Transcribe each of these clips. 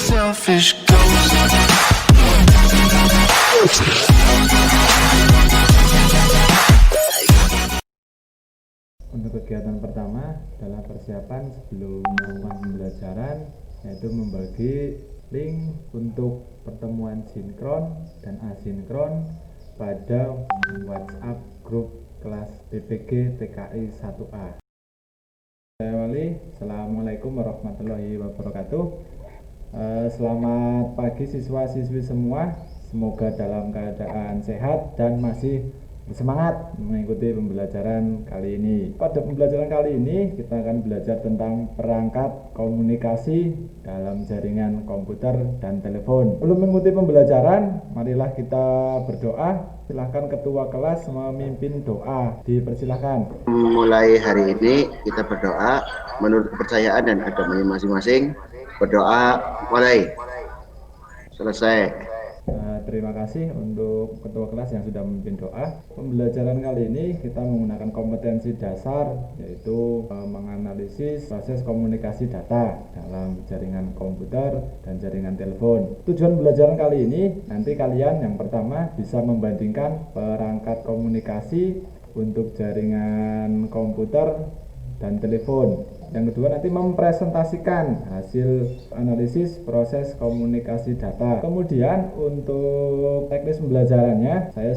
selfish ghost. Untuk kegiatan pertama adalah persiapan sebelum melakukan pembelajaran, yaitu membagi link untuk pertemuan sinkron dan asinkron pada WhatsApp grup kelas PPG TKI 1A. Saya Wali, Assalamualaikum warahmatullahi wabarakatuh. Selamat pagi siswa-siswi semua, semoga dalam keadaan sehat dan masih bersemangat mengikuti pembelajaran kali ini. Pada pembelajaran kali ini kita akan belajar tentang perangkat komunikasi dalam jaringan komputer dan telepon. Sebelum mengikuti pembelajaran, marilah kita berdoa. Silahkan ketua kelas memimpin doa, dipersilahkan. Mulai hari ini kita berdoa menurut kepercayaan dan agamanya masing-masing. Berdoa mulai. Selesai. Terima kasih untuk ketua kelas yang sudah memimpin doa. Pembelajaran kali ini kita menggunakan kompetensi dasar, yaitu menganalisis proses komunikasi data dalam jaringan komputer dan jaringan telepon. Tujuan pembelajaran kali ini, nanti kalian yang pertama bisa membandingkan perangkat komunikasi untuk jaringan komputer dan telepon. Yang kedua, nanti mempresentasikan hasil analisis proses komunikasi data. Kemudian untuk teknis pembelajarannya, saya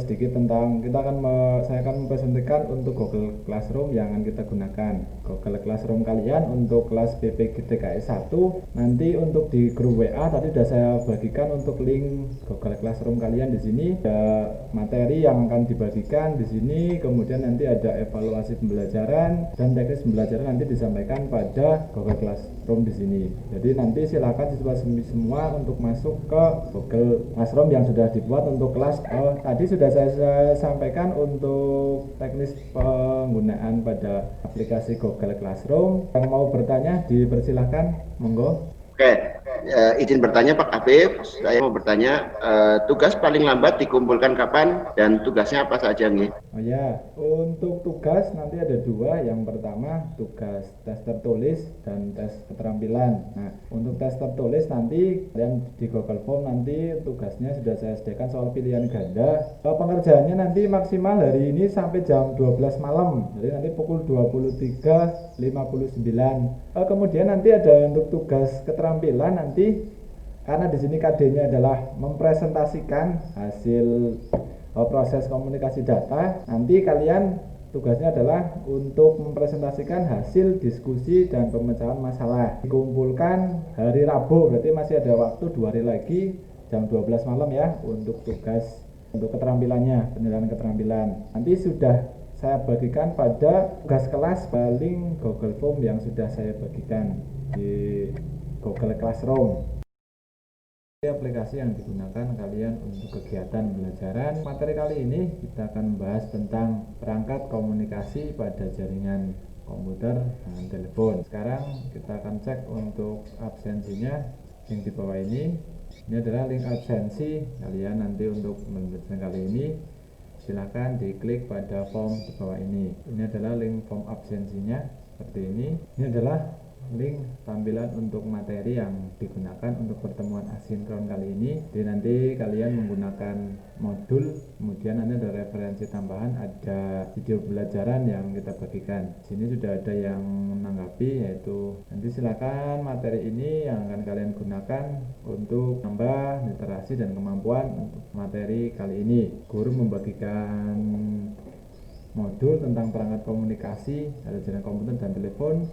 akan mempresentasikan untuk Google Classroom yang akan kita gunakan. Google Classroom kalian untuk kelas PPG TKI 1, nanti untuk di grup WA tadi sudah saya bagikan untuk link Google Classroom kalian di sini. Ada materi yang akan dibagikan di sini, kemudian nanti ada evaluasi pembelajaran dan teknis pembelajaran nanti disampaikan pada Google Classroom di sini. Jadi nanti silakan siswa semua untuk masuk ke Google Classroom yang sudah dibuat untuk kelas. Tadi sudah saya sampaikan untuk teknis penggunaan pada aplikasi Google Classroom. Yang mau bertanya dipersilahkan, monggo. Oke, izin bertanya Pak Habib, saya mau bertanya tugas paling lambat dikumpulkan kapan dan tugasnya apa saja nih? Oh ya, untuk tugas nanti ada dua. Yang pertama tugas tes tertulis dan tes keterampilan. Nah, untuk tes tertulis nanti kalian di Google Form nanti tugasnya sudah saya sediakan soal pilihan ganda. Pengerjaannya nanti maksimal hari ini sampai jam 12 malam. Jadi nanti pukul 23.59. Kemudian nanti ada untuk tugas keterampilan nanti, karena di sini KD-nya adalah mempresentasikan hasil proses komunikasi data. Nanti kalian tugasnya adalah untuk mempresentasikan hasil diskusi dan pemecahan masalah. Dikumpulkan hari Rabu, berarti masih ada waktu 2 hari lagi, jam 12 malam ya, untuk tugas untuk keterampilannya, penilaian keterampilan. Nanti sudah saya bagikan pada tugas kelas link Google Form yang sudah saya bagikan di Google Classroom. Aplikasi yang digunakan kalian untuk kegiatan pembelajaran. Materi kali ini kita akan membahas tentang perangkat komunikasi pada jaringan komputer dan telepon. Sekarang kita akan cek untuk absensinya yang di bawah ini. Ini adalah link absensi kalian nanti untuk pembelajaran kali ini. Silahkan diklik pada form di bawah ini. Ini adalah link form absensinya seperti ini. Ini adalah link tampilan untuk materi yang digunakan untuk pertemuan asinkron kali ini. Jadi nanti kalian menggunakan modul, kemudian nanti ada referensi tambahan, ada video pembelajaran yang kita bagikan. Sini sudah ada yang menanggapi, yaitu nanti silakan materi ini yang akan kalian gunakan untuk menambah literasi dan kemampuan untuk materi kali ini. Guru membagikan modul tentang perangkat komunikasi pada jaringan komputer dan telepon.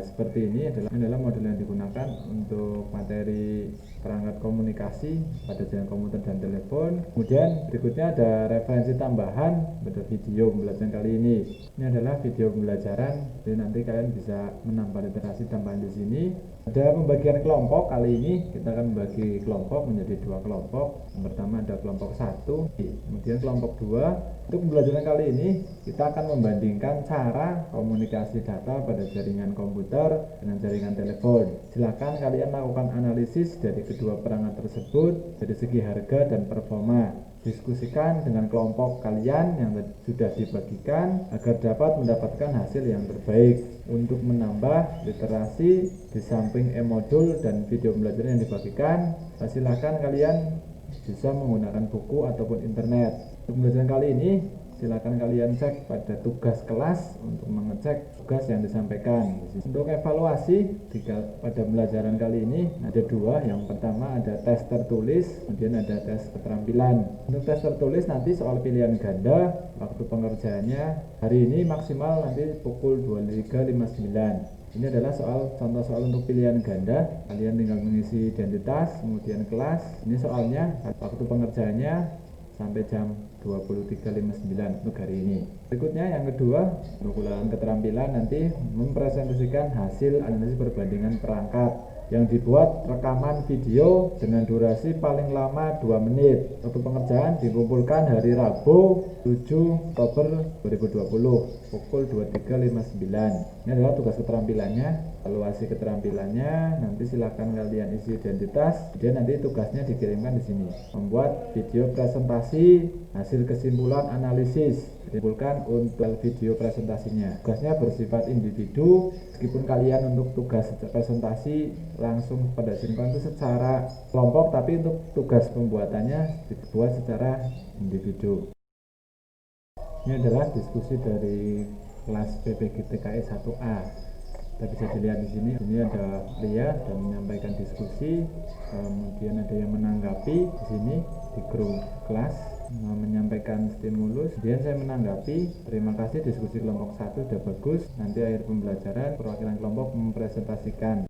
Seperti ini adalah modul yang digunakan untuk materi perangkat komunikasi pada jaringan komputer dan telepon. Kemudian berikutnya ada referensi tambahan pada video pembelajaran kali ini. Ini adalah video pembelajaran, jadi nanti kalian bisa menambah literasi tambahan di sini. Ada pembagian kelompok. Kali ini kita akan membagi kelompok menjadi 2 kelompok. Yang pertama ada kelompok 1, kemudian kelompok 2. Untuk pembelajaran kali ini kita akan membandingkan cara komunikasi data pada jaringan komputer dengan jaringan telepon. Silakan kalian lakukan analisis dari kedua perangkat tersebut dari segi harga dan performa. Diskusikan dengan kelompok kalian yang sudah dibagikan agar dapat mendapatkan hasil yang terbaik. Untuk menambah literasi di samping e-modul dan video pembelajaran yang dibagikan, silakan kalian bisa menggunakan buku ataupun internet. Untuk pembelajaran kali ini silakan kalian cek pada tugas kelas untuk mengecek tugas yang disampaikan. Untuk evaluasi pada pembelajaran kali ini ada dua. Yang pertama ada tes tertulis, kemudian ada tes keterampilan. Untuk tes tertulis nanti soal pilihan ganda, waktu pengerjaannya hari ini maksimal nanti pukul 23.59. Ini adalah contoh soal untuk pilihan ganda. Kalian tinggal mengisi identitas, kemudian kelas. Ini soalnya, waktu pengerjaannya sampai jam 23.59 untuk hari ini. Berikutnya yang kedua, untuk ulangan keterampilan nanti mempresentasikan hasil analisis perbandingan perangkat yang dibuat rekaman video dengan durasi paling lama 2 menit. Waktu pengerjaan dikumpulkan hari Rabu 7 Oktober 2020 pukul 23.59. Ini adalah tugas keterampilannya. Evaluasi keterampilannya nanti silakan kalian isi identitas, kemudian nanti tugasnya dikirimkan di sini. Membuat video presentasi hasil kesimpulan analisis dikumpulkan untuk video presentasinya. Tugasnya bersifat individu, meskipun kalian untuk tugas presentasi langsung pada sinkron itu secara kelompok, tapi untuk tugas pembuatannya dibuat secara individu. Ini adalah diskusi dari kelas PPG TKI 1A. Kita bisa dilihat di sini. Ini ada Lia dan menyampaikan diskusi, kemudian ada yang menanggapi di sini di grup kelas menyampaikan stimulus. Kemudian saya menanggapi, terima kasih diskusi kelompok 1 sudah bagus. Nanti akhir pembelajaran perwakilan kelompok mempresentasikan.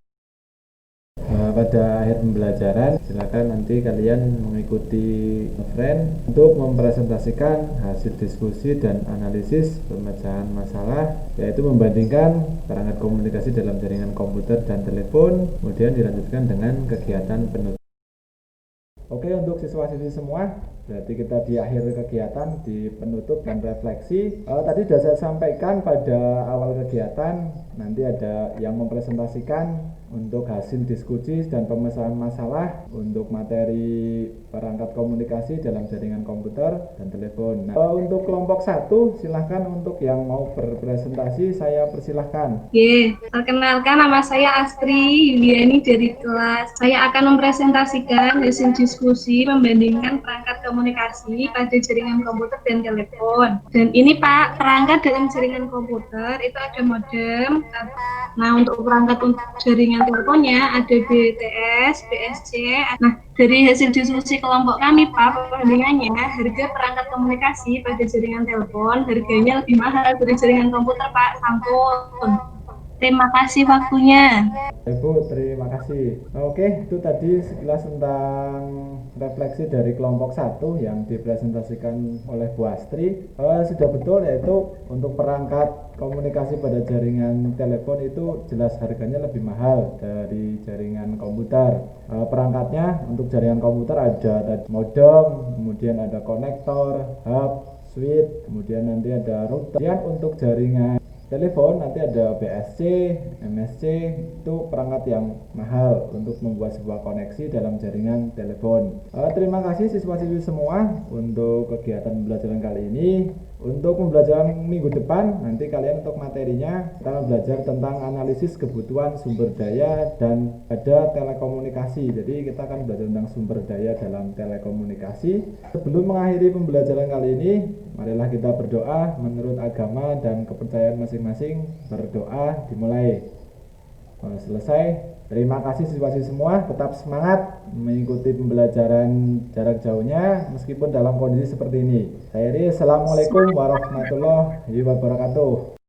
Pada akhir pembelajaran silakan nanti kalian mengikuti friend untuk mempresentasikan hasil diskusi dan analisis pemecahan masalah, yaitu membandingkan perangkat komunikasi dalam jaringan komputer dan telepon, kemudian dilanjutkan dengan kegiatan penutup. Oke, untuk siswa-siswi semua, berarti kita di akhir kegiatan, di penutup dan refleksi. Tadi sudah saya sampaikan pada awal kegiatan, nanti ada yang mempresentasikan untuk hasil diskusi dan pemecahan masalah untuk materi perangkat komunikasi dalam jaringan komputer dan telepon. Nah, untuk kelompok 1, silahkan untuk yang mau berpresentasi, saya persilahkan. Perkenalkan, nama saya Astri Yuliani dari kelas. Saya akan mempresentasikan hasil diskusi membandingkan perangkat komunikasi pada jaringan komputer dan telepon. Dan ini Pak, perangkat dalam jaringan komputer itu ada modem. Nah, untuk perangkat jaringan teleponnya ada BTS, BSC. Nah, dari hasil diskusi kelompok kami Pak, perbandingannya harga perangkat komunikasi pada jaringan telepon harganya lebih mahal dari jaringan komputer Pak. Sampun. Terima kasih waktunya. Ibu, terima kasih. Oke, itu tadi sekilas tentang refleksi dari kelompok 1 yang dipresentasikan oleh Bu Astri. Sudah betul, yaitu untuk perangkat komunikasi pada jaringan telepon itu jelas harganya lebih mahal dari jaringan komputer. Perangkatnya untuk jaringan komputer ada modem, kemudian ada konektor, hub, switch, kemudian nanti ada router. Kemudian untuk jaringan telepon nanti ada BSC, MSC, itu perangkat yang mahal untuk membuat sebuah koneksi dalam jaringan telepon. Terima kasih siswa-siswi semua untuk kegiatan pembelajaran kali ini. Untuk pembelajaran minggu depan, nanti kalian untuk materinya kita belajar tentang analisis kebutuhan sumber daya dan ada telekomunikasi. Jadi kita akan belajar tentang sumber daya dalam telekomunikasi. Sebelum mengakhiri pembelajaran kali ini, marilah kita berdoa menurut agama dan kepercayaan masing-masing. Berdoa dimulai. Selesai. Terima kasih siswa-siswi semua, tetap semangat mengikuti pembelajaran jarak jauhnya meskipun dalam kondisi seperti ini. Saya Iri, Assalamualaikum warahmatullahi wabarakatuh.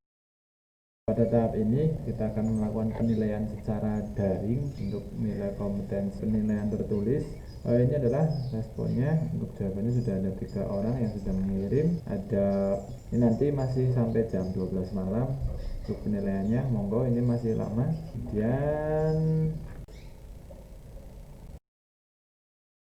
Pada tahap ini kita akan melakukan penilaian secara daring untuk nilai kompetensi penilaian tertulis. Ini adalah responnya. Untuk jawabannya sudah ada 3 orang yang sudah mengirim. Ini nanti masih sampai jam 12 malam untuk penilaiannya. Monggo, ini masih lama. Kemudian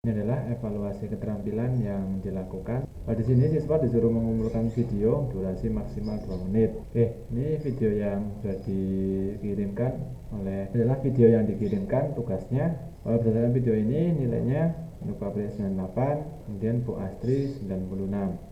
ini adalah evaluasi keterampilan yang dilakukan. Di sini siswa disuruh mengumpulkan video durasi maksimal 2 menit. Ini video yang sudah dikirimkan adalah video yang dikirimkan tugasnya. Berdasarkan video ini nilainya untuk Pak Pri 98, kemudian Bu Astri 96.